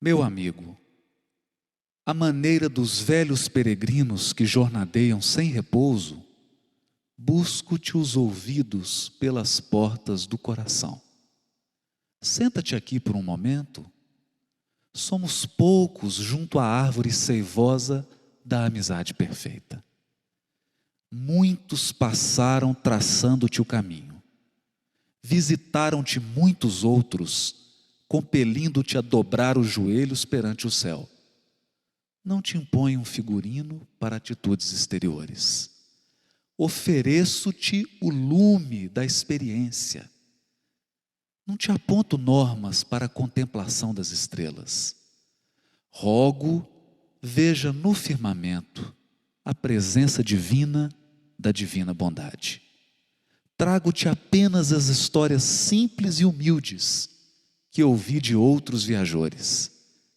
Meu amigo, à maneira dos velhos peregrinos que jornadeiam sem repouso, busco-te os ouvidos pelas portas do coração. Senta-te aqui por um momento. Somos poucos junto à árvore seivosa da amizade perfeita. Muitos passaram traçando-te o caminho. Visitaram-te muitos outros, compelindo-te a dobrar os joelhos perante o céu. Não te imponho um figurino para atitudes exteriores. Ofereço-te o lume da experiência. Não te aponto normas para a contemplação das estrelas. Rogo, veja no firmamento a presença divina da divina bondade. Trago-te apenas as histórias simples e humildes que ouvi de outros viajores.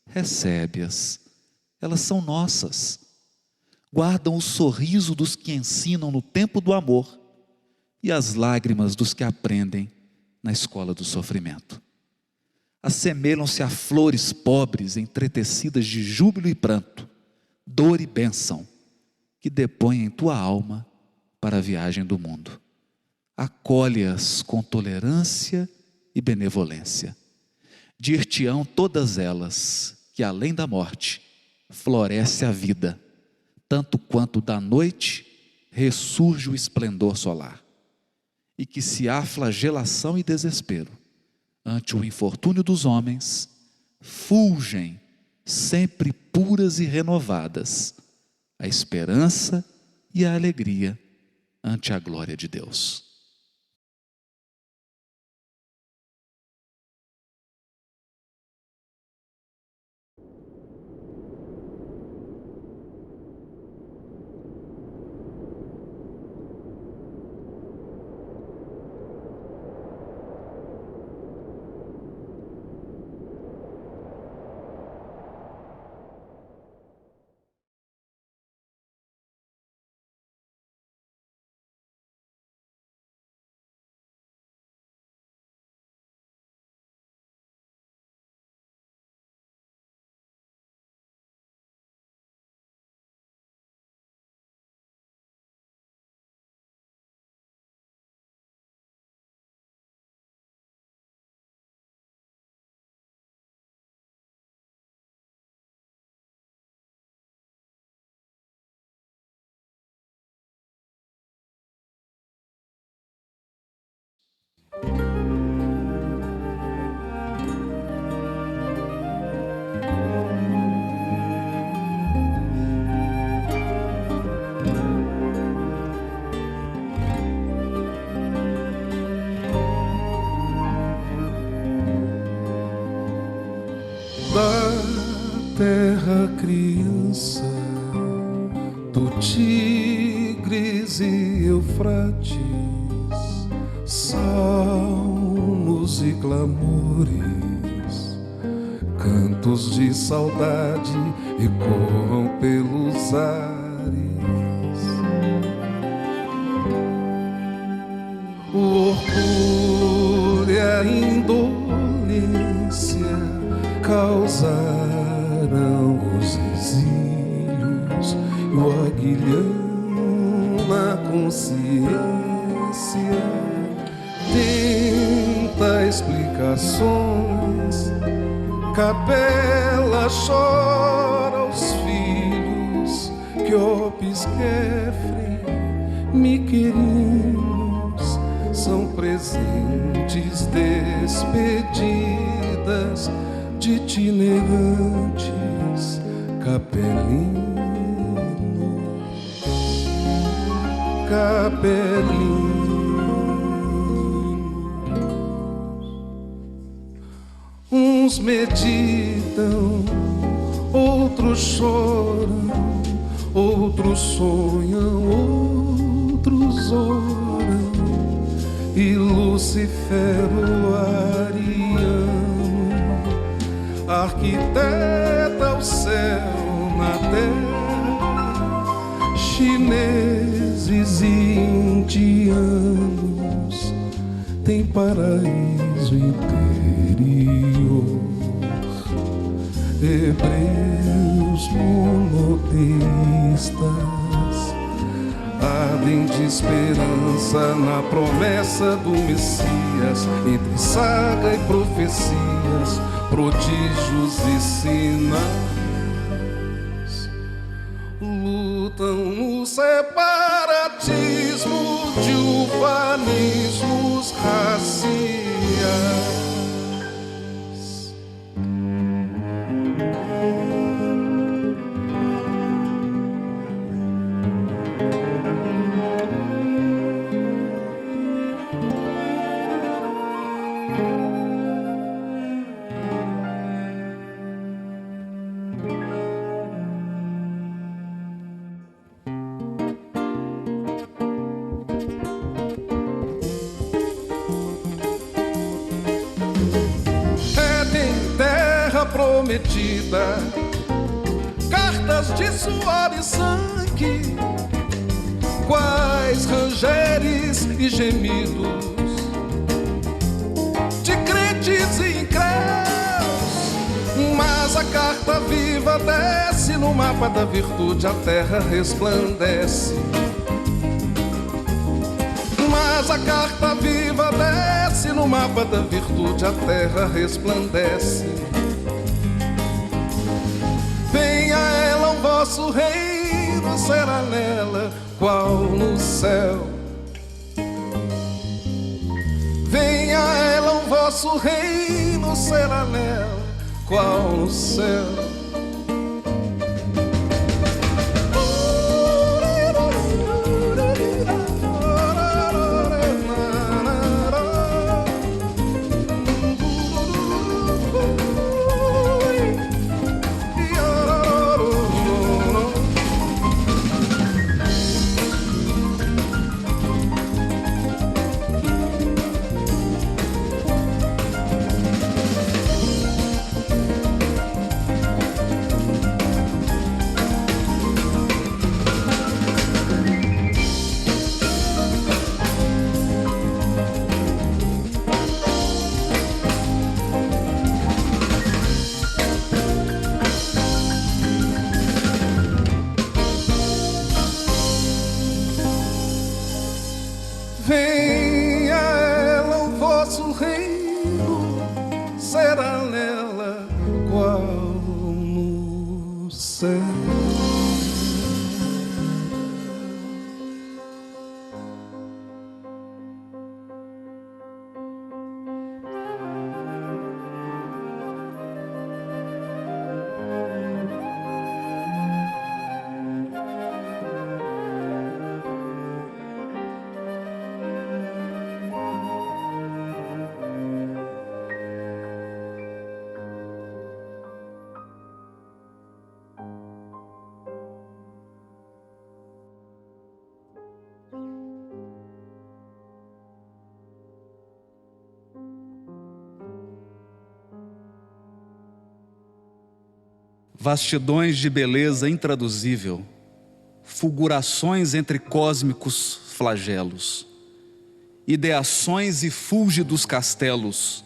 Recebe-as, elas são nossas. Guardam o sorriso dos que ensinam no tempo do amor e as lágrimas dos que aprendem na escola do sofrimento. Assemelham-se a flores pobres entretecidas de júbilo e pranto, dor e bênção, que depõem em tua alma para a viagem do mundo. Acolhe-as com tolerância e benevolência. Dir-te-ão todas elas que além da morte floresce a vida, tanto quanto da noite ressurge o esplendor solar, e que se há flagelação e desespero ante o infortúnio dos homens, fulgem sempre puras e renovadas a esperança e a alegria ante a glória de Deus. Da terra criança, do Tigres e Eufrates, salmos e clamores, cantos de saudade ecoam pelos ares. O orgulho e a indolência causaram os exílios e o aguilhão na consciência tenta explicações. Capela chora aos filhos que Opisquefre, miquerinos, são presentes despedidas de itinerantes capelinos, uns meditam, outros choram, outros sonham, outros oram, e Lucifero ariano arquiteta o céu na terra. Chineses e indianos têm paraíso interior. hebreus monoteístas ardem de esperança na promessa do Messias, entre saga e profecias, prodígios e sinais. Lutam no separatismo de ufanismos raciais. Prometida, cartas de suor e sangue, quais rangeres e gemidos de crentes e incréus. Mas a carta viva desce no mapa da virtude, a terra resplandece. Mas a carta viva desce no mapa da virtude, a terra resplandece. Venha ela, o vosso reino será nela, qual no céu. Venha ela, o vosso reino será nela, qual no céu. Venha ela, o vosso reino será nela, qual no céu. Vastidões de beleza intraduzível, fulgurações entre cósmicos flagelos, ideações e fúlgidos castelos,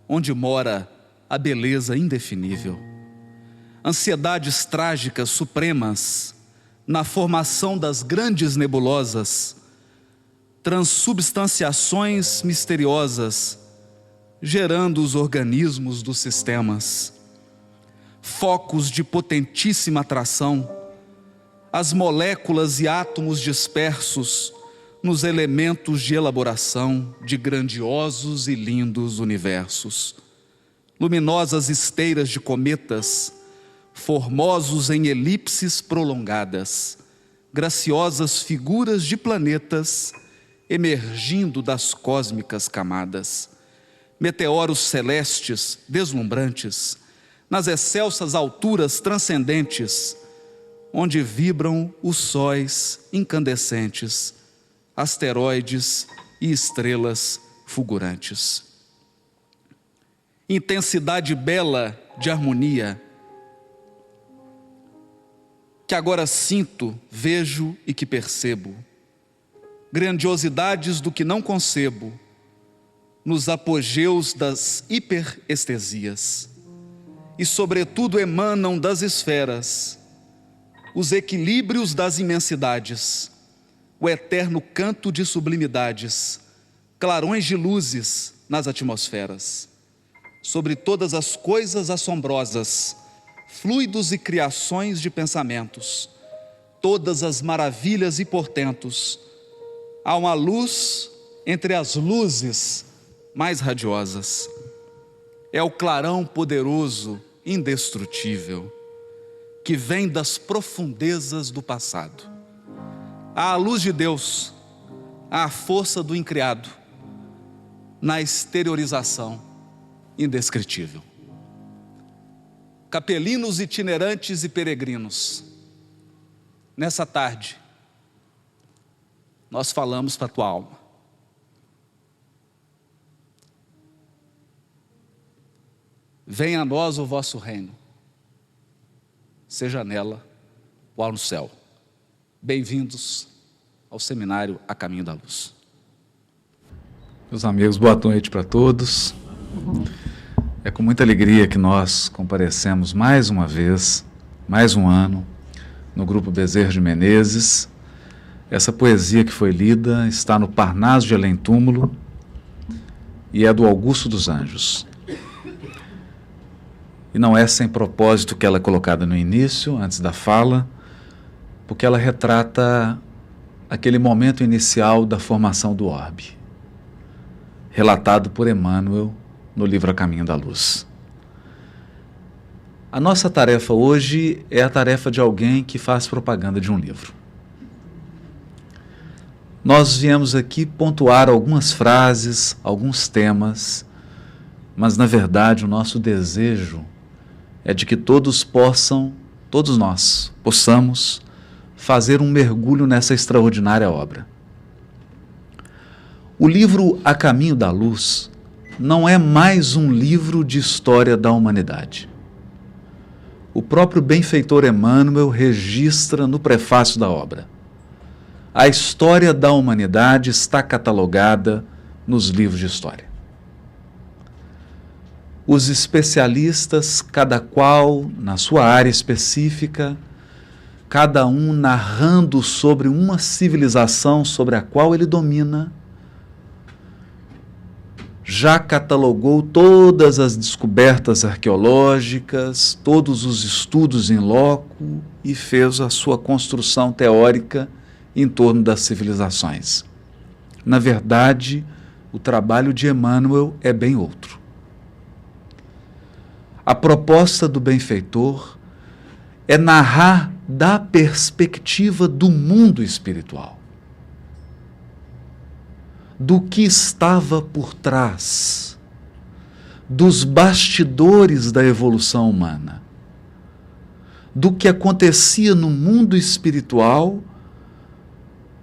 onde mora a beleza indefinível. Ansiedades trágicas supremas, na formação das grandes nebulosas, transubstanciações misteriosas, gerando os organismos dos sistemas. Focos de potentíssima atração, as moléculas e átomos dispersos nos elementos de elaboração de grandiosos e lindos universos. Luminosas esteiras de cometas, formosos em elipses prolongadas, graciosas figuras de planetas emergindo das cósmicas camadas. Meteoros celestes deslumbrantes, nas excelsas alturas transcendentes, onde vibram os sóis incandescentes, asteroides e estrelas fulgurantes. Intensidade bela de harmonia, que agora sinto, vejo e que percebo. Grandiosidades do que não concebo, nos apogeus das hiperestesias. e, sobretudo, emanam das esferas os equilíbrios das imensidades, o eterno canto de sublimidades, clarões de luzes nas atmosferas. Sobre todas as coisas assombrosas, fluidos e criações de pensamentos, todas as maravilhas e portentos, há uma luz entre as luzes mais radiosas. É o clarão poderoso, indestrutível, que vem das profundezas do passado. Há a luz de Deus, há a força do incriado, na exteriorização indescritível. Capelinos itinerantes e peregrinos, nessa tarde, nós falamos para a tua alma. Venha a nós o vosso reino, seja nela qual no céu. Bem-vindos ao seminário A Caminho da Luz. Meus amigos, boa noite para todos. É com muita alegria que nós comparecemos mais uma vez, mais um ano, no Grupo Bezerra de Menezes. Essa poesia que foi lida está no Parnaso de Além Túmulo e é do Augusto dos Anjos. E não é sem propósito que ela é colocada no início, antes da fala, porque ela retrata aquele momento inicial da formação do orbe, relatado por Emmanuel no livro A Caminho da Luz. A nossa tarefa hoje é a tarefa de alguém que faz propaganda de um livro. Nós viemos aqui pontuar algumas frases, alguns temas, mas na verdade o nosso desejo é de que todos nós possamos fazer um mergulho nessa extraordinária obra. O livro A Caminho da Luz não é mais um livro de história da humanidade. O próprio benfeitor Emmanuel registra no prefácio da obra: a história da humanidade está catalogada nos livros de história. Os especialistas, cada qual na sua área específica, cada um narrando sobre uma civilização sobre a qual ele domina, já catalogou todas as descobertas arqueológicas, todos os estudos in loco e fez a sua construção teórica em torno das civilizações. Na verdade, o trabalho de Emmanuel é bem outro. A proposta do benfeitor é narrar da perspectiva do mundo espiritual, do que estava por trás, dos bastidores da evolução humana, do que acontecia no mundo espiritual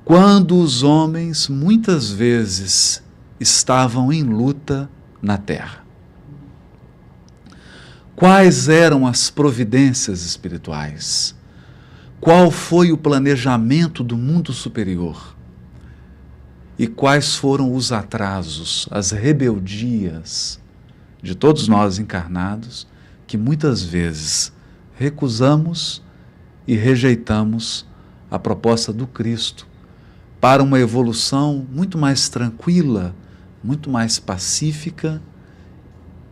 quando os homens muitas vezes estavam em luta na Terra. Quais eram as providências espirituais? Qual foi o planejamento do mundo superior? E quais foram os atrasos, as rebeldias de todos nós encarnados, que muitas vezes recusamos e rejeitamos a proposta do Cristo para uma evolução muito mais tranquila, muito mais pacífica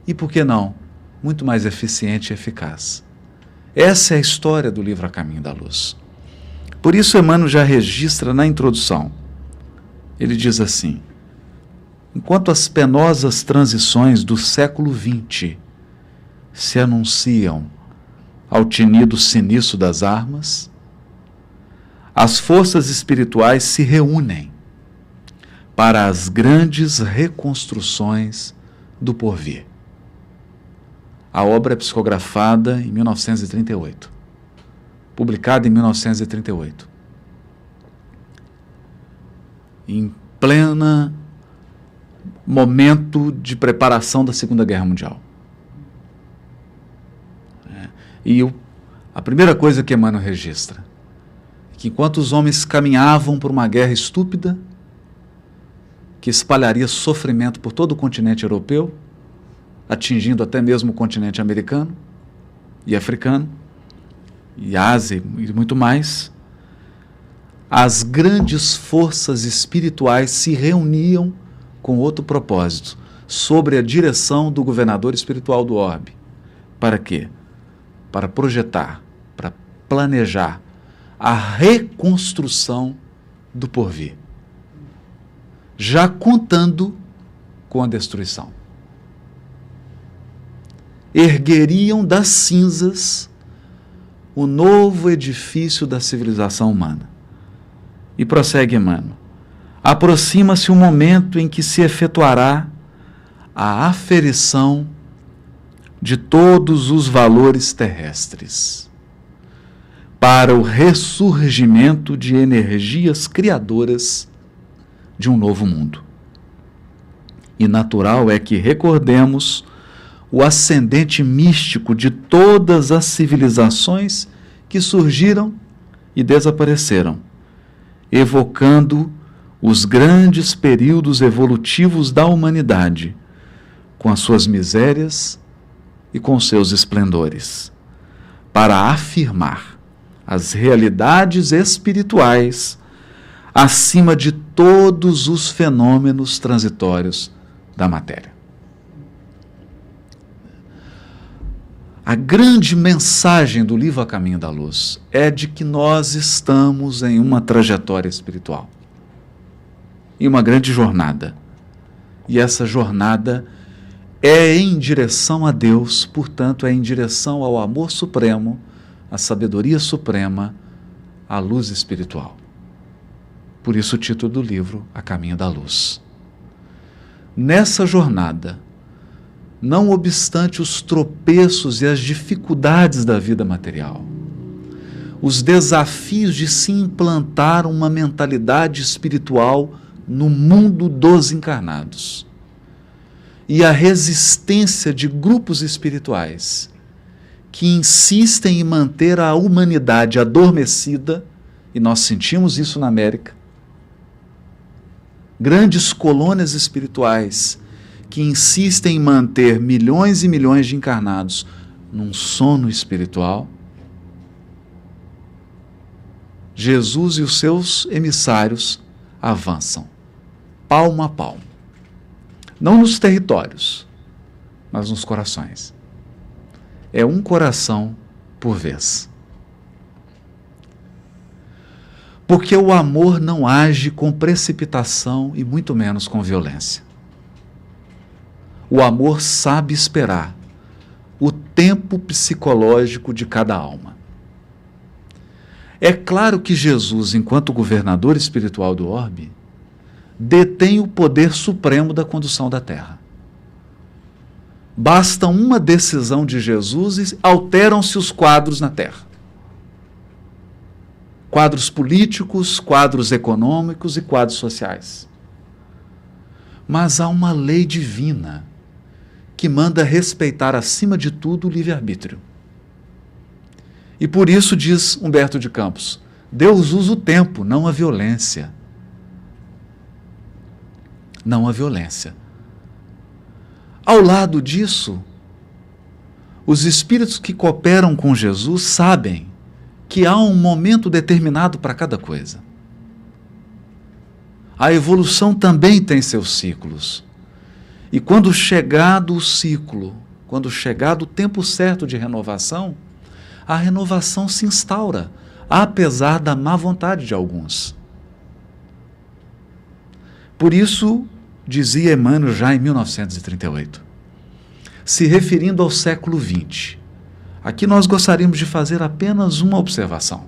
e, por que não, muito mais eficiente e eficaz. Essa é a história do livro A Caminho da Luz. Por isso Emmanuel já registra na introdução. Ele diz assim: enquanto as penosas transições do século XX se anunciam ao tinido siniço das armas, as forças espirituais se reúnem para as grandes reconstruções do porvir. A obra é psicografada em 1938, publicada em 1938, em pleno momento de preparação da Segunda Guerra Mundial. E a primeira coisa que Emmanuel registra é que enquanto os homens caminhavam por uma guerra estúpida, que espalharia sofrimento por todo o continente europeu, atingindo até mesmo o continente americano, e africano, e Ásia e muito mais, as grandes forças espirituais se reuniam com outro propósito, sobre a direção do governador espiritual do orbe. Para quê? Para projetar, para planejar a reconstrução do porvir, já contando com a destruição. Ergueriam das cinzas o novo edifício da civilização humana. E prossegue Emmanuel: aproxima-se o momento em que se efetuará a aferição de todos os valores terrestres, para o ressurgimento de energias criadoras de um novo mundo. E natural é que recordemos o ascendente místico de todas as civilizações que surgiram e desapareceram, evocando os grandes períodos evolutivos da humanidade, com as suas misérias e com seus esplendores, para afirmar as realidades espirituais acima de todos os fenômenos transitórios da matéria. A grande mensagem do livro A Caminho da Luz é de que nós estamos em uma trajetória espiritual, em uma grande jornada. E essa jornada é em direção a Deus, portanto, é em direção ao amor supremo, à sabedoria suprema, à luz espiritual. Por isso o título do livro, A Caminho da Luz. Nessa jornada, não obstante os tropeços e as dificuldades da vida material, os desafios de se implantar uma mentalidade espiritual no mundo dos encarnados, e a resistência de grupos espirituais que insistem em manter a humanidade adormecida, e nós sentimos isso na América, grandes colônias espirituais que insistem em manter milhões e milhões de encarnados num sono espiritual. Jesus e os seus emissários avançam, palmo a palmo. Não nos territórios, mas nos corações. É um coração por vez. Porque o amor não age com precipitação e muito menos com violência. O amor sabe esperar o tempo psicológico de cada alma. É claro que Jesus, enquanto governador espiritual do orbe, detém o poder supremo da condução da Terra. Basta uma decisão de Jesus e alteram-se os quadros na Terra. Quadros políticos, quadros econômicos e quadros sociais. Mas há uma lei divina que manda respeitar acima de tudo o livre-arbítrio. E por isso diz Humberto de Campos, Deus usa o tempo, não a violência. Não a violência. Ao lado disso, os espíritos que cooperam com Jesus sabem que há um momento determinado para cada coisa. A evolução também tem seus ciclos. E quando chegado o ciclo, quando chegado o tempo certo de renovação, a renovação se instaura, apesar da má vontade de alguns. Por isso, dizia Emmanuel já em 1938, se referindo ao século XX, aqui nós gostaríamos de fazer apenas uma observação.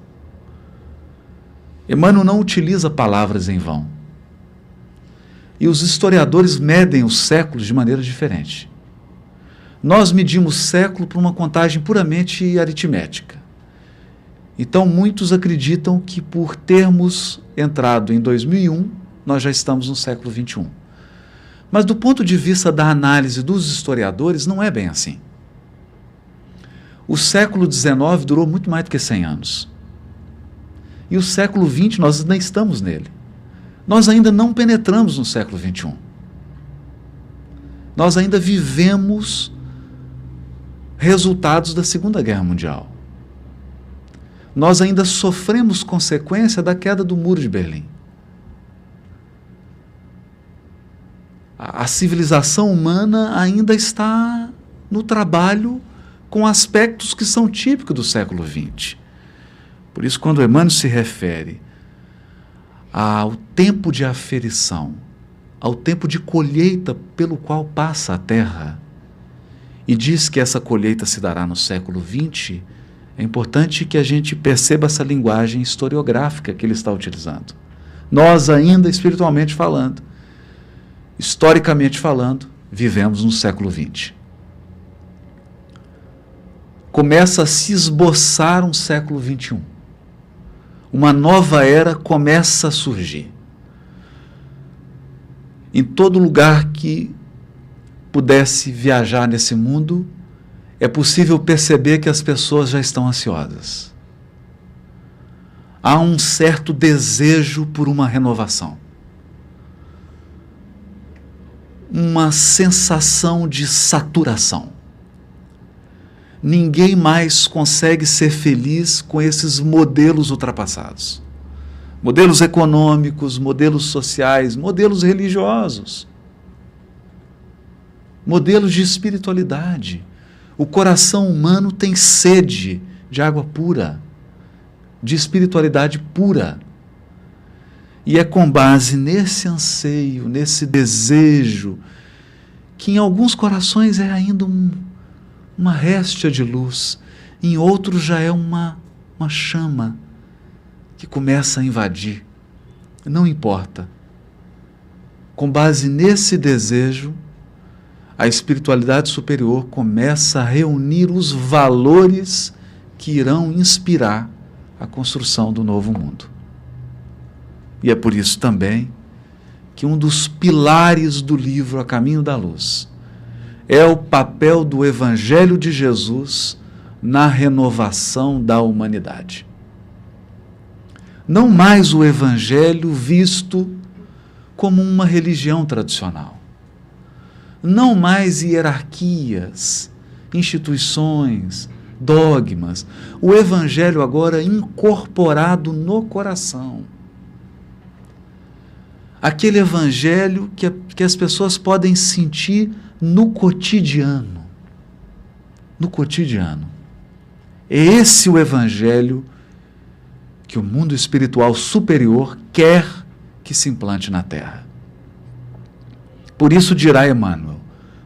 Emmanuel não utiliza palavras em vão. E os historiadores medem os séculos de maneira diferente. Nós medimos século por uma contagem puramente aritmética. Então, muitos acreditam que por termos entrado em 2001, nós já estamos no século XXI. Mas do ponto de vista da análise dos historiadores, não é bem assim. O século XIX durou muito mais do que 100 anos. E o século XX, nós ainda estamos nele. Nós ainda não penetramos no século XXI. Nós ainda vivemos resultados da Segunda Guerra Mundial. Nós ainda sofremos consequência da queda do Muro de Berlim. A civilização humana ainda está no trabalho com aspectos que são típicos do século XX. Por isso, quando Emmanuel se refere ao tempo de aferição, ao tempo de colheita pelo qual passa a Terra, e diz que essa colheita se dará no século XX, é importante que a gente perceba essa linguagem historiográfica que ele está utilizando. Nós ainda, espiritualmente falando, historicamente falando, vivemos no século XX. Começa a se esboçar um século XXI. Uma nova era começa a surgir. Em todo lugar que pudesse viajar nesse mundo, é possível perceber que as pessoas já estão ansiosas. Há um certo desejo por uma renovação. Uma sensação de saturação. Ninguém mais consegue ser feliz com esses modelos ultrapassados. Modelos econômicos, modelos sociais, modelos religiosos. Modelos de espiritualidade. O coração humano tem sede de água pura, de espiritualidade pura. E é com base nesse anseio, nesse desejo, que em alguns corações é ainda uma réstia de luz, em outros já é uma chama que começa a invadir. Não importa. Com base nesse desejo, a espiritualidade superior começa a reunir os valores que irão inspirar a construção do novo mundo. E é por isso também que um dos pilares do livro A Caminho da Luz é o papel do Evangelho de Jesus na renovação da humanidade. Não mais o Evangelho visto como uma religião tradicional. Não mais hierarquias, instituições, dogmas. O Evangelho agora incorporado no coração. Aquele Evangelho que as pessoas podem sentir no cotidiano. No cotidiano. É esse o Evangelho que o mundo espiritual superior quer que se implante na Terra. Por isso dirá Emmanuel,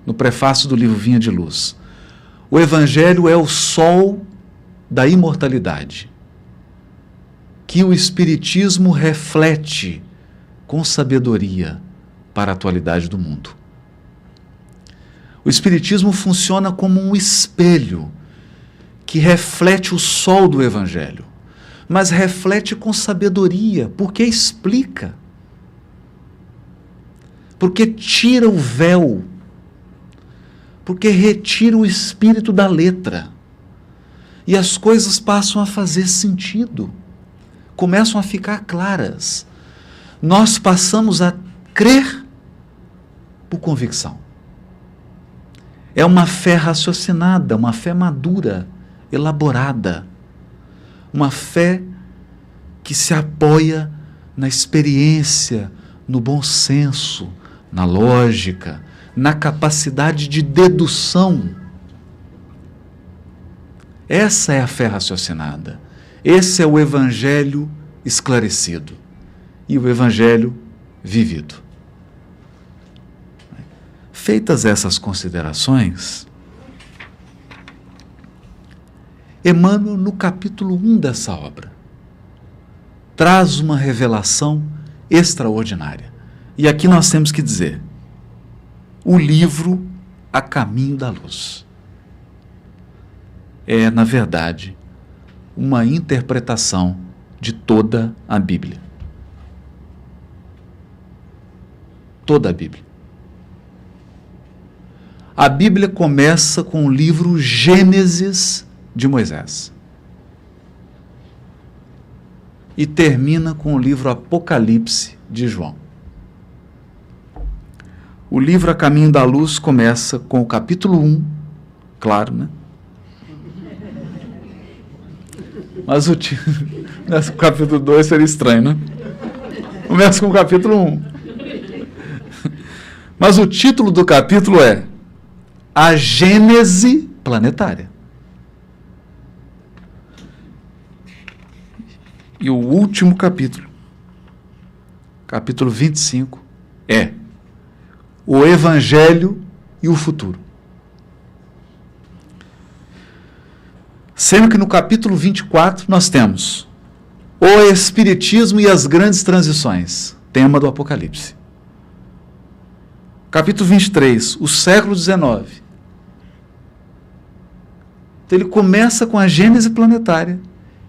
no prefácio do livro Vinha de Luz, o Evangelho é o sol da imortalidade, que o Espiritismo reflete com sabedoria para a atualidade do mundo. O Espiritismo funciona como um espelho que reflete o sol do Evangelho, mas reflete com sabedoria, porque explica. Porque tira o véu, porque retira o espírito da letra, e as coisas passam a fazer sentido, começam a ficar claras. Nós passamos a crer por convicção. É uma fé raciocinada, uma fé madura, elaborada, uma fé que se apoia na experiência, no bom senso, na lógica, na capacidade de dedução. Essa é a fé raciocinada. Esse é o Evangelho esclarecido e o Evangelho vivido. Feitas essas considerações, Emmanuel, no capítulo 1 dessa obra, traz uma revelação extraordinária. E aqui nós temos que dizer, o livro A Caminho da Luz é, na verdade, uma interpretação de toda a Bíblia. Toda a Bíblia. A Bíblia começa com o livro Gênesis de Moisés e termina com o livro Apocalipse de João. O livro A Caminho da Luz começa com o capítulo 1, claro, né? Mas o capítulo 2 seria estranho, né? Começa com o capítulo 1. Mas o título do capítulo é A Gênese Planetária. E o último capítulo, capítulo 25, é o Evangelho e o Futuro. Sendo que no capítulo 24 nós temos o Espiritismo e as grandes transições, tema do Apocalipse. Capítulo 23, o século XIX. Então ele começa com a gênese planetária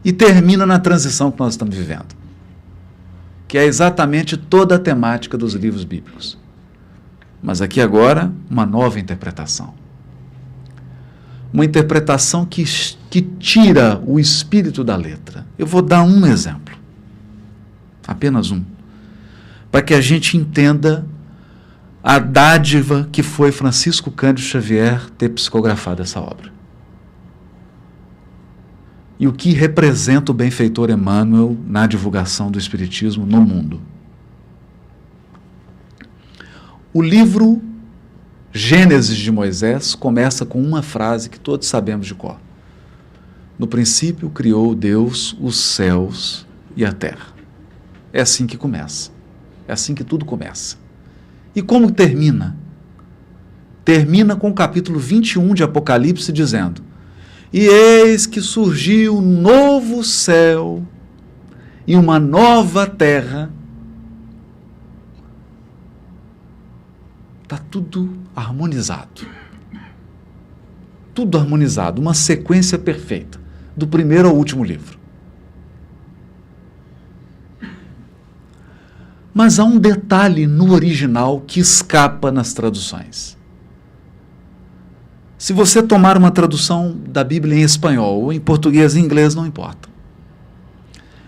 e termina na transição que nós estamos vivendo, que é exatamente toda a temática dos livros bíblicos. Mas aqui agora, uma nova interpretação. Uma interpretação que tira o espírito da letra. Eu vou dar um exemplo, apenas um, para que a gente entenda a dádiva que foi Francisco Cândido Xavier ter psicografado essa obra. E o que representa o benfeitor Emmanuel na divulgação do Espiritismo no mundo. O livro Gênesis de Moisés começa com uma frase que todos sabemos de cor. No princípio criou Deus os céus e a terra. É assim que começa. É assim que tudo começa. E como termina? Termina com o capítulo 21 de Apocalipse dizendo: e eis que surgiu um novo céu e uma nova terra. Está tudo harmonizado. Tudo harmonizado, uma sequência perfeita, do primeiro ao último livro. Mas há um detalhe no original que escapa nas traduções. Se você tomar uma tradução da Bíblia em espanhol ou em português e inglês, não importa.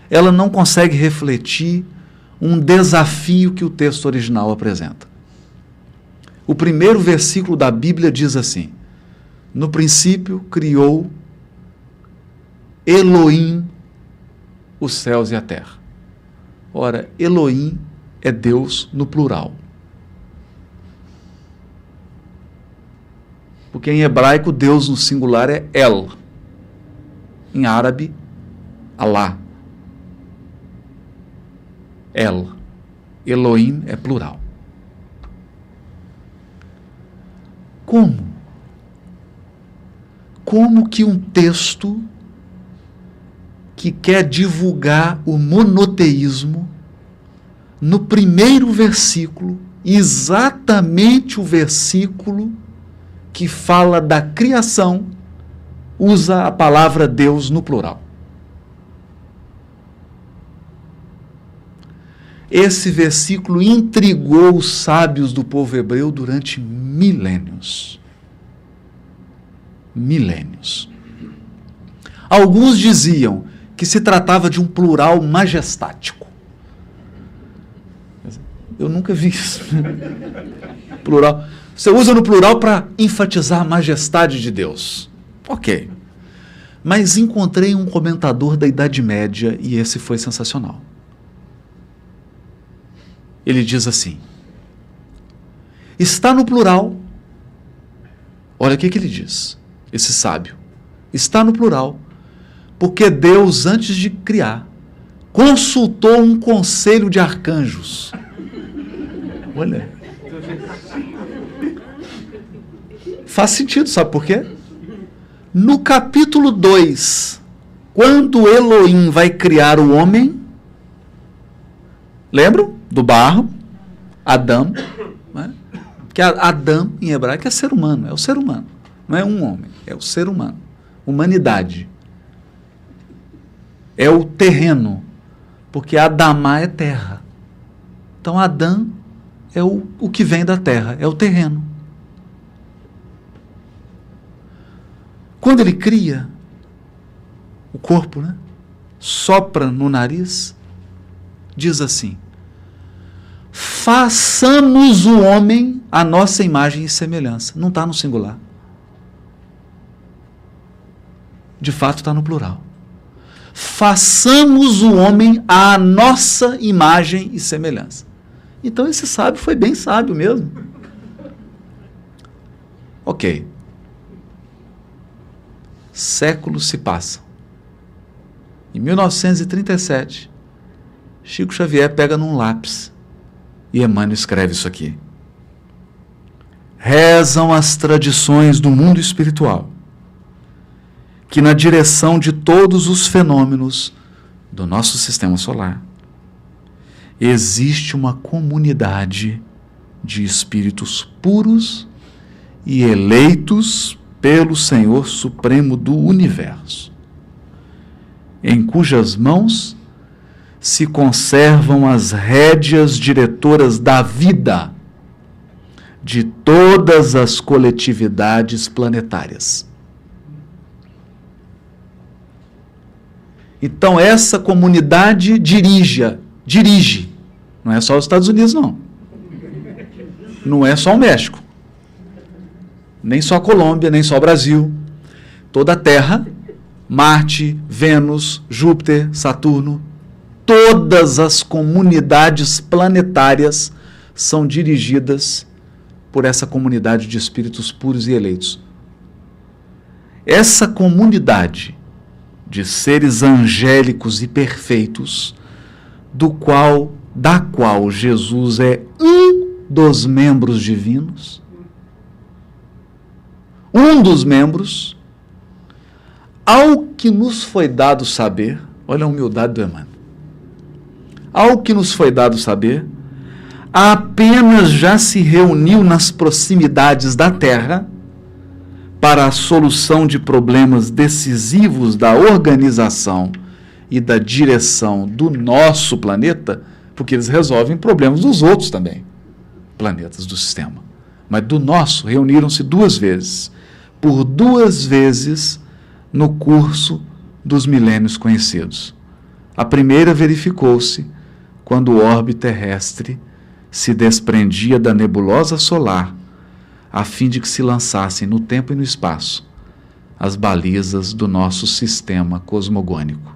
Ela não consegue refletir um desafio que o texto original apresenta. O primeiro versículo da Bíblia diz assim: no princípio criou Elohim os céus e a terra. Ora, Elohim é Deus no plural. Porque em hebraico Deus no singular é El. Em árabe, Allah. El. Elohim é plural. Como? Como que um texto que quer divulgar o monoteísmo, no primeiro versículo, exatamente o versículo que fala da criação, usa a palavra Deus no plural? Esse versículo intrigou os sábios do povo hebreu durante milênios. Milênios. Alguns diziam que se tratava de um plural majestático. Eu nunca vi isso. Plural. Você usa no plural para enfatizar a majestade de Deus. Ok. Mas encontrei um comentador da Idade Média e esse foi sensacional. Ele diz assim: está no plural. Olha o que ele diz, esse sábio. Está no plural, porque Deus, antes de criar, consultou um conselho de arcanjos. Olha. Faz sentido, sabe por quê? No capítulo 2, quando Elohim vai criar o homem, lembram? Do barro, Adão, né? Que Adão em hebraico é ser humano, é o ser humano, não é um homem, é o ser humano, humanidade. É o terreno, porque Adamá é terra. Então Adão é o que vem da terra, é o terreno. Quando ele cria o corpo, né? Sopra no nariz, diz assim: façamos o homem à nossa imagem e semelhança. Não está no singular. De fato está no plural. façamos o homem à nossa imagem e semelhança. Então esse sábio foi bem sábio mesmo. Ok. Séculos se passam. Em 1937, Chico Xavier pega num lápis e Emmanuel escreve isso aqui. Rezam as tradições do mundo espiritual que na direção de todos os fenômenos do nosso sistema solar existe uma comunidade de espíritos puros e eleitos pelo Senhor Supremo do Universo, em cujas mãos se conservam as rédeas diretoras da vida de todas as coletividades planetárias. Então essa comunidade dirige, não é só os Estados Unidos não, não é só o México, nem só a Colômbia, nem só o Brasil, toda a Terra, Marte, Vênus, Júpiter, Saturno, todas as comunidades planetárias são dirigidas por essa comunidade de espíritos puros e eleitos. Essa comunidade de seres angélicos e perfeitos, da qual Jesus é um dos membros divinos, um dos membros, ao que nos foi dado saber, olha a humildade do Emmanuel, ao que nos foi dado saber, apenas já se reuniu nas proximidades da Terra para a solução de problemas decisivos da organização e da direção do nosso planeta, porque eles resolvem problemas dos outros também, planetas do sistema. Mas do nosso, reuniram-se 2 vezes, por 2 vezes no curso dos milênios conhecidos. A primeira verificou-se quando o orbe terrestre se desprendia da nebulosa solar, a fim de que se lançassem no tempo e no espaço as balizas do nosso sistema cosmogônico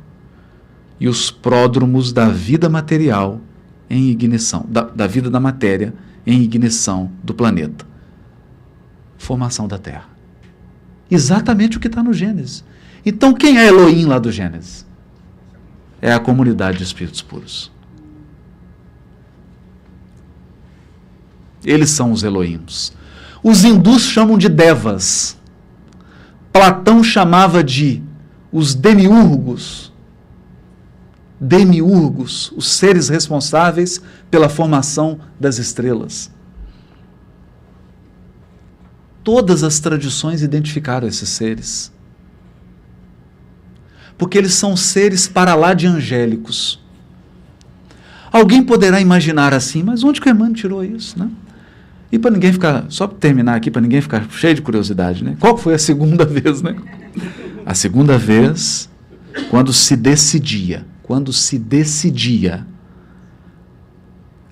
e os pródromos da vida material em ignição, da vida da matéria em ignição do planeta. Formação da Terra. Exatamente o que está no Gênesis. Então quem é Elohim lá do Gênesis? É a comunidade de espíritos puros. Eles são os Elohims. Os hindus chamam de devas. Platão chamava de os demiurgos. Demiurgos, os seres responsáveis pela formação das estrelas. Todas as tradições identificaram esses seres. Porque eles são seres para lá de angélicos. Alguém poderá imaginar assim, mas onde que o Emmanuel tirou isso, né? E para ninguém ficar, só para terminar aqui, para ninguém ficar cheio de curiosidade, né? Qual foi a segunda vez, né? A segunda vez, quando se decidia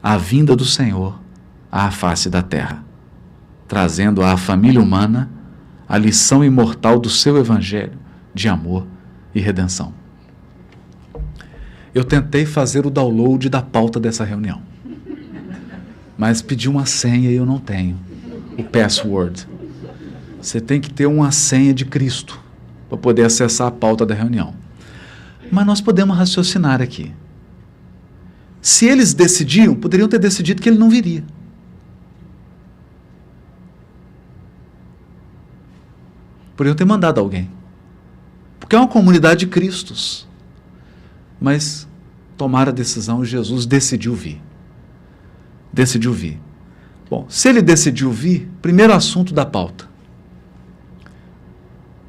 a vinda do Senhor à face da terra, trazendo à família humana a lição imortal do seu evangelho de amor e redenção. Eu tentei fazer o download da pauta dessa reunião, mas pedi uma senha e eu não tenho o password. Você tem que ter uma senha de Cristo para poder acessar a pauta da reunião. Mas nós podemos raciocinar aqui. Se eles decidiam, poderiam ter decidido que ele não viria. Poderiam ter mandado alguém. Porque é uma comunidade de Cristos. Mas tomaram a decisão e Jesus decidiu vir. Decidiu vir. Bom, se ele decidiu vir, primeiro assunto da pauta.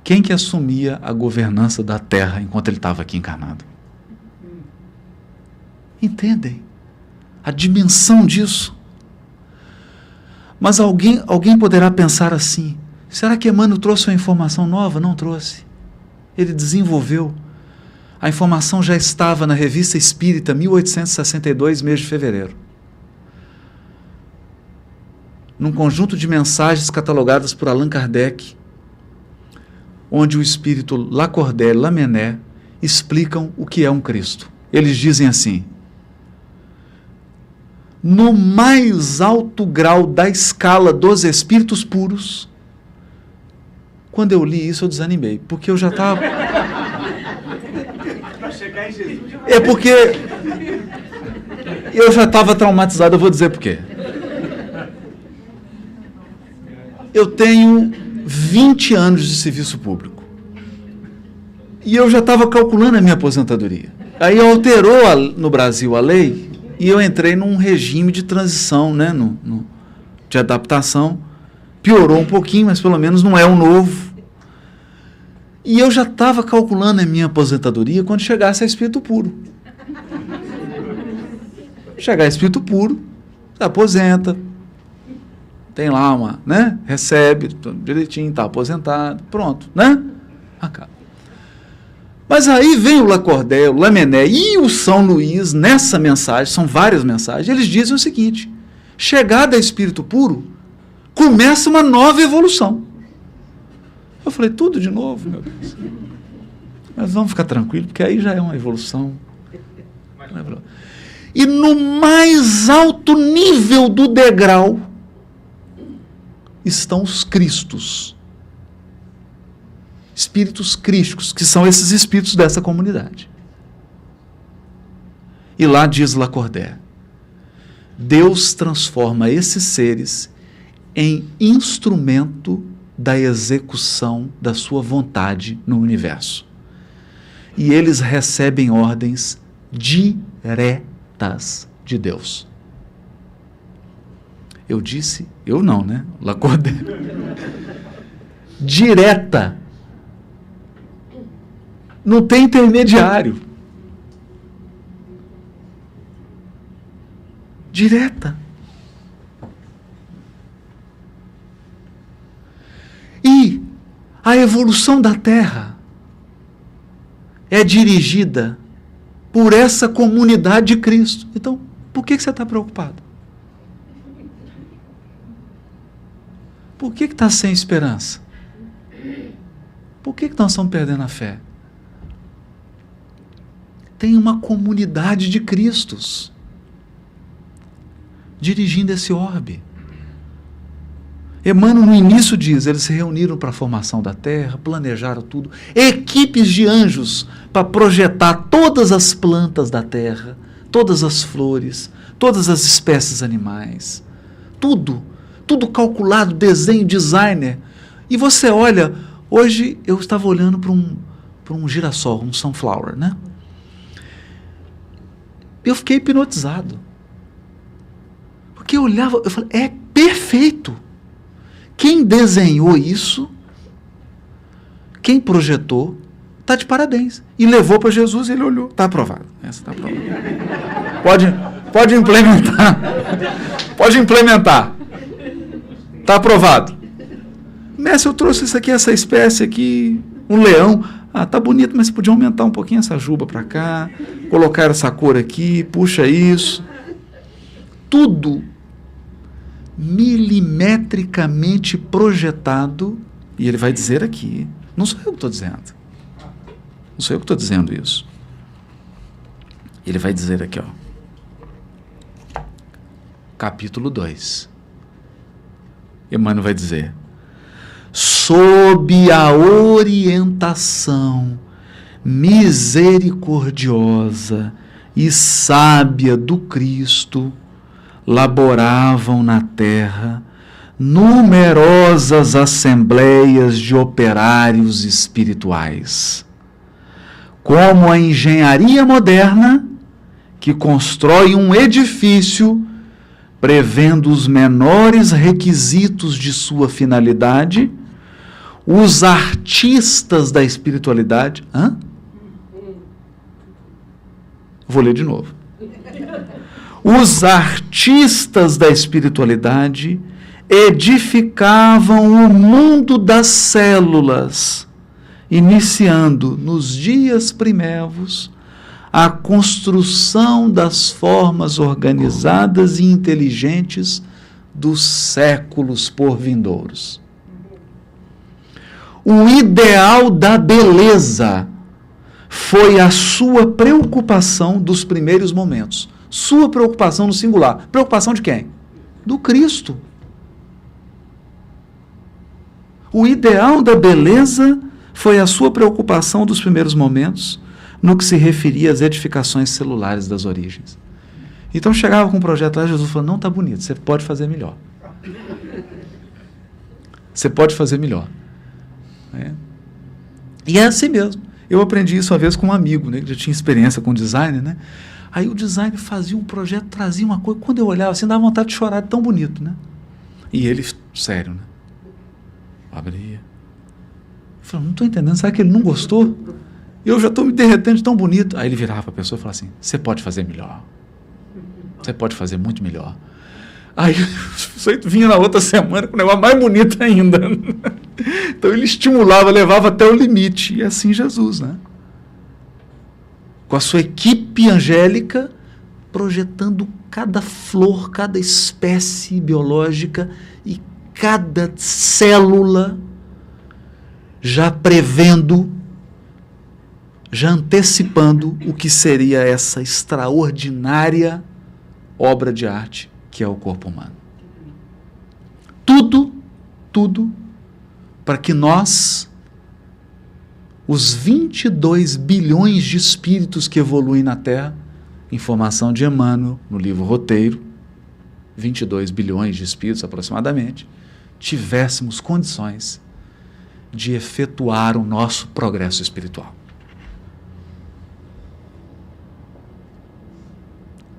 Quem que assumia a governança da Terra enquanto ele estava aqui encarnado? Entendem a dimensão disso? Mas alguém poderá pensar assim, será que Emmanuel trouxe uma informação nova? Não trouxe. Ele desenvolveu. A informação já estava na Revista Espírita, 1862, mês de fevereiro. Num conjunto de mensagens catalogadas por Allan Kardec, onde o espírito Lacordaire Lamennais explicam o que é um Cristo. Eles dizem assim: no mais alto grau da escala dos espíritos puros. Quando eu li isso, eu desanimei, porque eu já estava... É porque eu já estava traumatizado, eu vou dizer por quê. Eu tenho 20 anos de serviço público. E eu já estava calculando a minha aposentadoria. Aí alterou no Brasil a lei e eu entrei num regime de transição, né, de adaptação. Piorou um pouquinho, mas pelo menos não é o novo. E eu já estava calculando a minha aposentadoria quando chegasse a espírito puro. Chegar a espírito puro, você aposenta, tem lá uma, né? Recebe direitinho, está aposentado, pronto, né? Acaba. Mas aí vem o Lacordaire, o Lamennais e o São Luís, nessa mensagem, são várias mensagens, eles dizem o seguinte: chegada a espírito puro, começa uma nova evolução. Eu falei, tudo de novo, meu Deus. Mas vamos ficar tranquilos, porque aí já é uma evolução. E no mais alto nível do degrau estão os Cristos. Espíritos crísticos, que são esses espíritos dessa comunidade. E lá diz Lacordaire: Deus transforma esses seres em instrumento da execução da sua vontade no universo. E eles recebem ordens diretas de Deus. Eu disse, eu não, né? Lacordaire. Direta. Não tem intermediário. Direta. E a evolução da Terra é dirigida por essa comunidade de Cristo. Então, por que você está preocupado? Por que está sem esperança? Por que nós estamos perdendo a fé? Tem uma comunidade de Cristos dirigindo esse orbe. Emmanuel no início diz, eles se reuniram para a formação da Terra, planejaram tudo, equipes de anjos para projetar todas as plantas da Terra, todas as flores, todas as espécies animais, tudo calculado, desenho, designer. E você olha, hoje eu estava olhando para um girassol, um sunflower, né? Eu fiquei hipnotizado. Porque eu olhava, eu falei, é perfeito. Quem desenhou isso, quem projetou, está de parabéns. E levou para Jesus e ele olhou. Está aprovado. Essa está aprovada. Pode implementar. Pode implementar. Está aprovado. Mestre, eu trouxe isso aqui, essa espécie aqui, um leão. Ah, tá bonito, mas podia aumentar um pouquinho essa juba para cá, colocar essa cor aqui, puxa isso. Tudo milimetricamente projetado, e ele vai dizer aqui, não sou eu que estou dizendo. Não sou eu que estou dizendo isso. Ele vai dizer aqui, ó. Capítulo 2. Emmanuel vai dizer: sob a orientação misericordiosa e sábia do Cristo, laboravam na terra numerosas assembleias de operários espirituais, como a engenharia moderna, que constrói um edifício prevendo os menores requisitos de sua finalidade, os artistas da espiritualidade... Vou ler de novo. Os artistas da espiritualidade edificavam o mundo das células, iniciando nos dias primevos a construção das formas organizadas e inteligentes dos séculos por vindouros. O ideal da beleza foi a sua preocupação dos primeiros momentos. Sua preocupação no singular. Preocupação de quem? Do Cristo. O ideal da beleza foi a sua preocupação dos primeiros momentos no que se referia às edificações celulares das origens. Então chegava com um projeto lá, Jesus falou, não, está bonito, você pode fazer melhor. Você pode fazer melhor. E é assim mesmo. Eu aprendi isso uma vez com um amigo, né, que já tinha experiência com design, né? Aí o designer fazia um projeto, trazia uma coisa, quando eu olhava assim, dava vontade de chorar, de tão bonito, né? E ele, sério, né? Abria. Eu falei, não estou entendendo, será que ele não gostou? Eu já estou me derretendo de tão bonito. Aí ele virava para a pessoa e falava assim, você pode fazer melhor. Você pode fazer muito melhor. Aí eu vinha na outra semana com um negócio mais bonito ainda. Então ele estimulava, levava até o limite. E assim Jesus, né? Com a sua equipe angélica, projetando cada flor, cada espécie biológica e cada célula, já prevendo, já antecipando o que seria essa extraordinária obra de arte que é o corpo humano. Tudo para que nós, os 22 bilhões de espíritos que evoluem na Terra, informação de Emmanuel no livro Roteiro, 22 bilhões de espíritos aproximadamente, tivéssemos condições de efetuar o nosso progresso espiritual.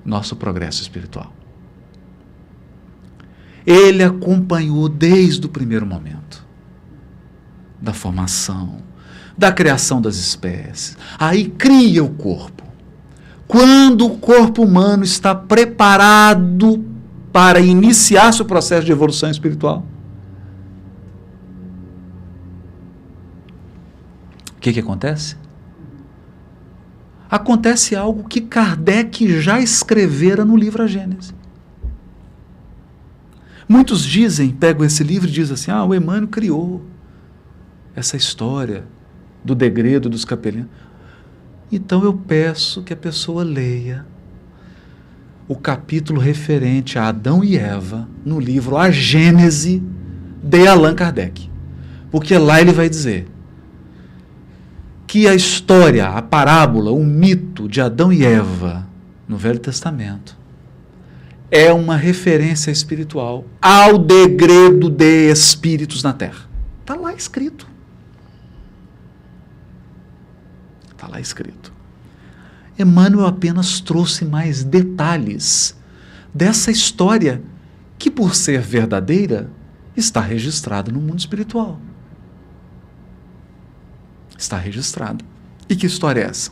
Nosso progresso espiritual. Ele acompanhou desde o primeiro momento da formação, da criação das espécies. Aí cria o corpo. Quando o corpo humano está preparado para iniciar seu processo de evolução espiritual, o que acontece? Acontece algo que Kardec já escrevera no livro A Gênese. Muitos dizem, pegam esse livro e dizem assim, o Emmanuel criou essa história do degredo dos capelinos. Então eu peço que a pessoa leia o capítulo referente a Adão e Eva no livro A Gênese de Allan Kardec. Porque lá ele vai dizer que a história, a parábola, o mito de Adão e Eva no Velho Testamento é uma referência espiritual ao degredo de espíritos na Terra. Está lá escrito. Está lá escrito. Emmanuel apenas trouxe mais detalhes dessa história que, por ser verdadeira, está registrada no mundo espiritual. Está registrada. E que história é essa?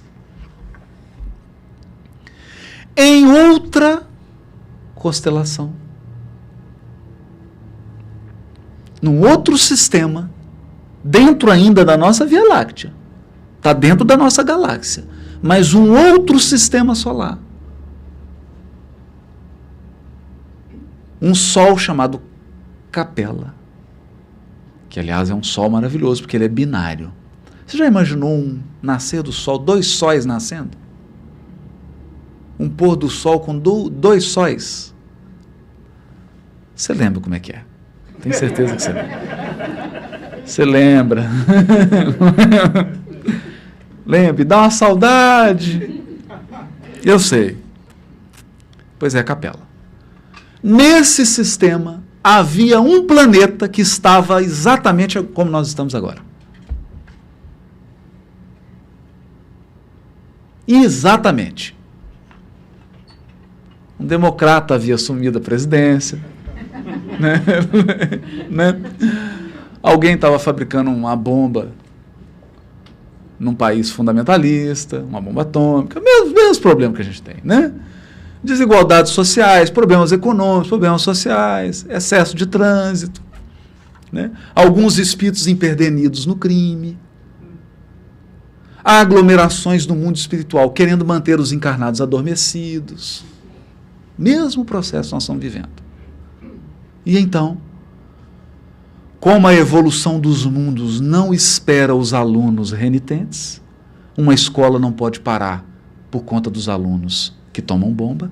Em outra constelação, num outro sistema, dentro ainda da nossa Via Láctea, está dentro da nossa galáxia, mas um outro sistema solar, um sol chamado Capela, que aliás é um sol maravilhoso, porque ele é binário. Você já imaginou um nascer do sol, 2 sóis nascendo? Um pôr do sol com 2 sóis? Você lembra como é que é? Tenho certeza que você lembra. Você lembra? Lembra? Dá uma saudade. Eu sei. Pois é, Capela. Nesse sistema havia um planeta que estava exatamente como nós estamos agora. Exatamente. Um democrata havia assumido a presidência. Né? Alguém estava fabricando uma bomba num país fundamentalista, uma bomba atômica, mesmos problemas que a gente tem, né? Desigualdades sociais, problemas econômicos, problemas sociais, excesso de trânsito, né? Alguns espíritos empedernidos no crime, aglomerações no mundo espiritual querendo manter os encarnados adormecidos. Mesmo processo nós estamos vivendo. E então, como a evolução dos mundos não espera os alunos renitentes, uma escola não pode parar por conta dos alunos que tomam bomba,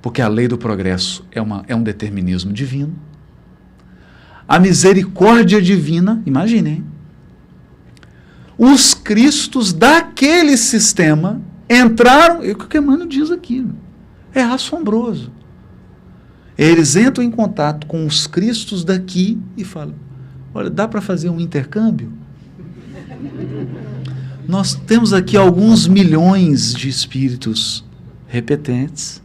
porque a lei do progresso é um determinismo divino. A misericórdia divina, imaginem, os cristos daquele sistema entraram, é o que o Emmanuel diz aqui, é assombroso. Eles entram em contato com os cristos daqui e falam, olha, dá para fazer um intercâmbio? Nós temos aqui alguns milhões de espíritos repetentes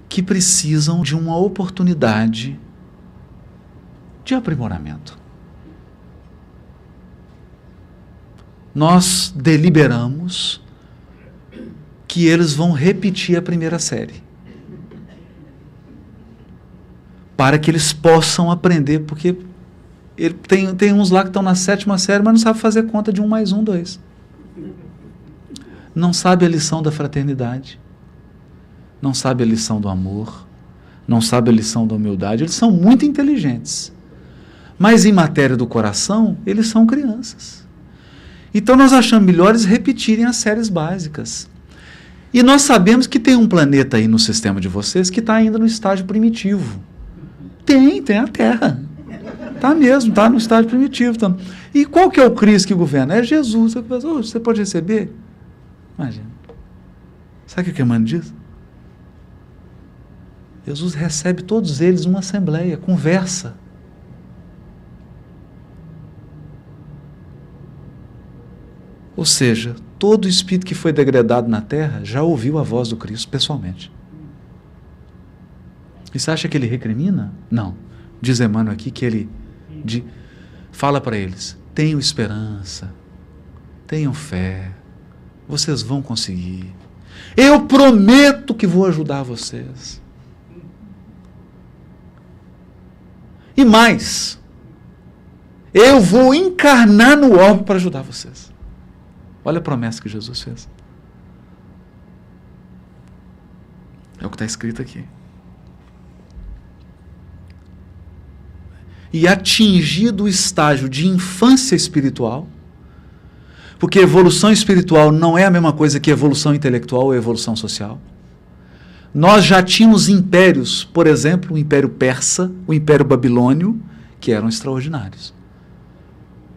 que precisam de uma oportunidade de aprimoramento. Nós deliberamos que eles vão repetir a primeira série, para que eles possam aprender, porque tem uns lá que estão na 7ª série, mas não sabe fazer conta de 1 mais 1, 2. Não sabe a lição da fraternidade, não sabe a lição do amor, não sabe a lição da humildade. Eles são muito inteligentes, mas em matéria do coração, eles são crianças. Então nós achamos melhor eles repetirem as séries básicas. E nós sabemos que tem um planeta aí no sistema de vocês que está ainda no estágio primitivo. Tem a Terra. Está mesmo, está no estágio primitivo. Tá. E qual que é o Cristo que governa? É Jesus. Você pode receber? Imagina. Sabe o que Emmanuel diz? Jesus recebe todos eles numa assembleia, conversa. Ou seja, todo espírito que foi degradado na Terra já ouviu a voz do Cristo pessoalmente. E você acha que ele recrimina? Não. Diz Emmanuel aqui que ele fala para eles, tenham esperança, tenham fé, vocês vão conseguir. Eu prometo que vou ajudar vocês. E mais, eu vou encarnar no orbe para ajudar vocês. Olha a promessa que Jesus fez. É o que está escrito aqui. E atingido o estágio de infância espiritual, porque evolução espiritual não é a mesma coisa que evolução intelectual ou evolução social. Nós já tínhamos impérios, por exemplo, o Império Persa, o Império Babilônio, que eram extraordinários.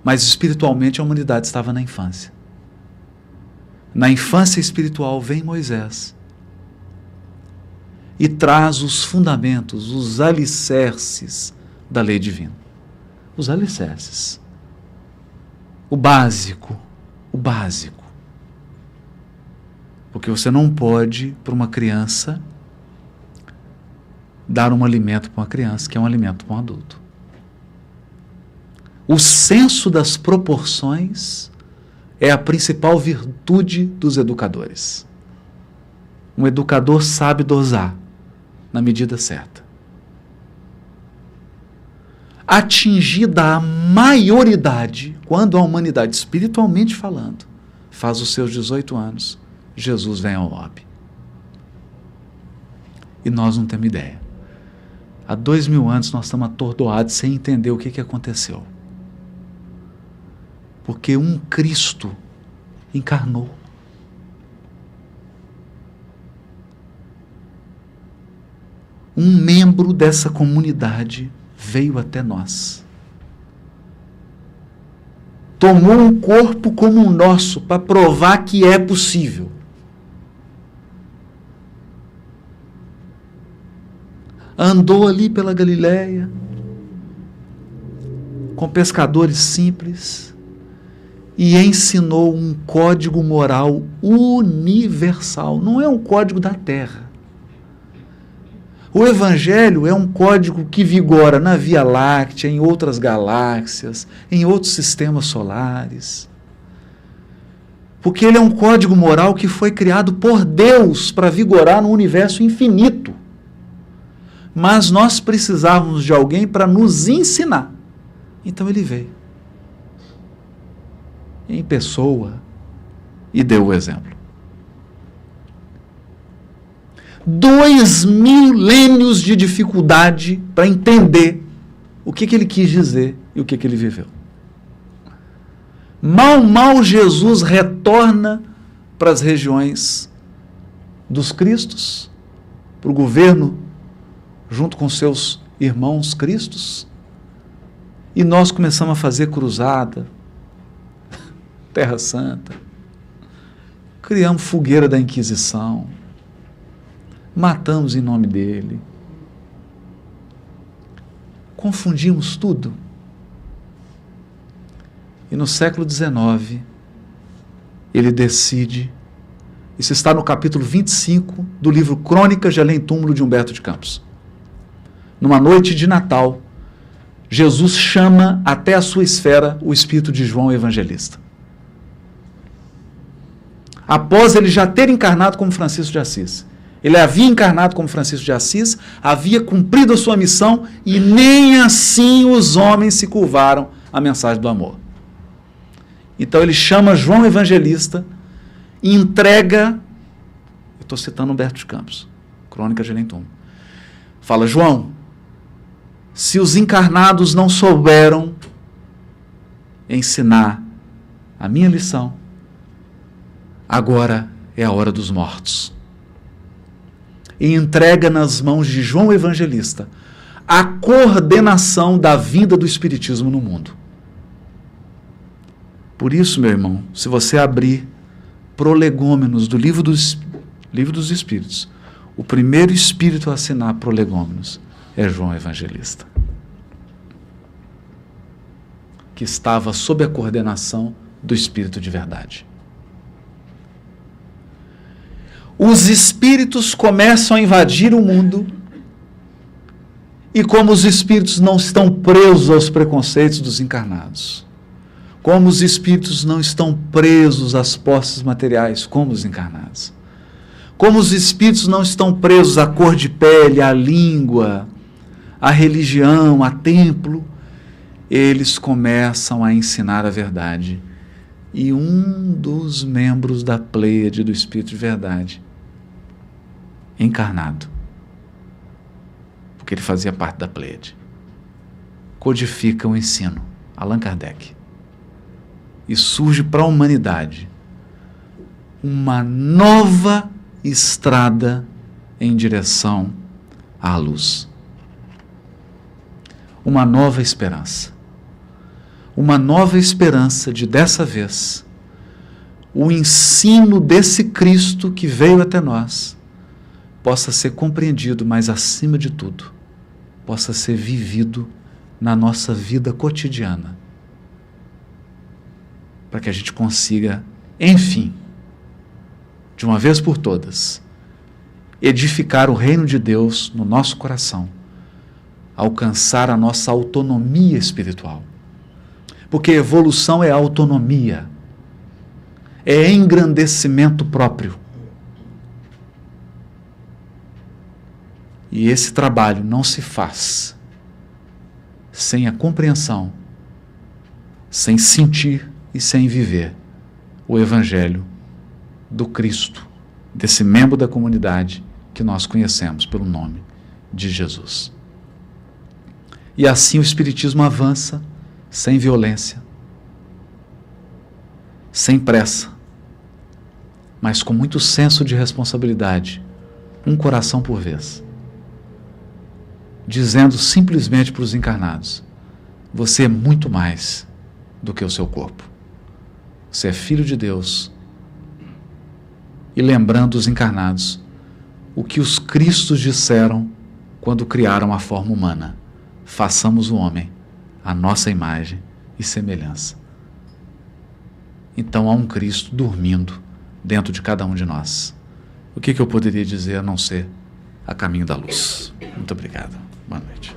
Mas espiritualmente a humanidade estava na infância. Na infância espiritual vem Moisés e traz os fundamentos, os alicerces da lei divina. Os alicerces. O básico. O básico. Porque você não pode, para uma criança, dar um alimento para uma criança, que é um alimento para um adulto. O senso das proporções é a principal virtude dos educadores. Um educador sabe dosar na medida certa. Atingida a maioridade, quando a humanidade, espiritualmente falando, faz os seus 18 anos, Jesus vem ao orbe. E nós não temos ideia. Há 2000 anos nós estamos atordoados sem entender o que aconteceu. Porque um Cristo encarnou. Um membro dessa comunidade veio até nós. Tomou um corpo como o nosso para provar que é possível. Andou ali pela Galileia com pescadores simples e ensinou um código moral universal. Não é um código da Terra. O Evangelho é um código que vigora na Via Láctea, em outras galáxias, em outros sistemas solares. Porque ele é um código moral que foi criado por Deus para vigorar no universo infinito. Mas nós precisávamos de alguém para nos ensinar. Então ele veio em pessoa e deu o exemplo. 2 milênios de dificuldade para entender o que ele quis dizer e o que ele viveu. Mal Jesus retorna para as regiões dos cristos, para o governo, junto com seus irmãos cristos, e nós começamos a fazer cruzada, Terra Santa, criamos fogueira da Inquisição, matamos em nome dele, confundimos tudo. E no século XIX, ele decide, isso está no capítulo 25 do livro Crônicas de Além-Túmulo de Humberto de Campos. Numa noite de Natal, Jesus chama até a sua esfera o espírito de João Evangelista. Após ele já ter encarnado como Francisco de Assis. Ele havia encarnado como Francisco de Assis, havia cumprido a sua missão e nem assim os homens se curvaram à mensagem do amor. Então ele chama João Evangelista e entrega, eu estou citando Humberto de Campos, Crônicas de Além-Túmulo. Fala, João, se os encarnados não souberam ensinar a minha lição, agora é a hora dos mortos. E entrega nas mãos de João Evangelista a coordenação da vinda do Espiritismo no mundo. Por isso, meu irmão, se você abrir Prolegômenos do Livro dos Espíritos, o primeiro espírito a assinar Prolegômenos é João Evangelista, que estava sob a coordenação do Espírito de verdade. Os espíritos começam a invadir o mundo e como os espíritos não estão presos aos preconceitos dos encarnados, como os espíritos não estão presos às posses materiais como os encarnados, como os espíritos não estão presos à cor de pele, à língua, à religião, a templo, eles começam a ensinar a verdade. E um dos membros da Pleiade do Espírito de Verdade, encarnado, porque ele fazia parte da Pleiade, codifica o ensino, Allan Kardec, e surge para a humanidade uma nova estrada em direção à luz. Uma nova esperança. Uma nova esperança de, dessa vez, o ensino desse Cristo que veio até nós possa ser compreendido, mas, acima de tudo, possa ser vivido na nossa vida cotidiana, para que a gente consiga, enfim, de uma vez por todas, edificar o reino de Deus no nosso coração, alcançar a nossa autonomia espiritual. Porque evolução é autonomia, é engrandecimento próprio. E esse trabalho não se faz sem a compreensão, sem sentir e sem viver o Evangelho do Cristo, desse membro da comunidade que nós conhecemos pelo nome de Jesus. E assim o Espiritismo avança sem violência, sem pressa, mas com muito senso de responsabilidade, um coração por vez, dizendo simplesmente para os encarnados: você é muito mais do que o seu corpo. Você é filho de Deus. E lembrando os encarnados o que os Cristos disseram quando criaram a forma humana: façamos o homem à nossa imagem e semelhança. Então há um Cristo dormindo dentro de cada um de nós. O que eu poderia dizer a não ser a caminho da luz? Muito obrigado. Boa noite.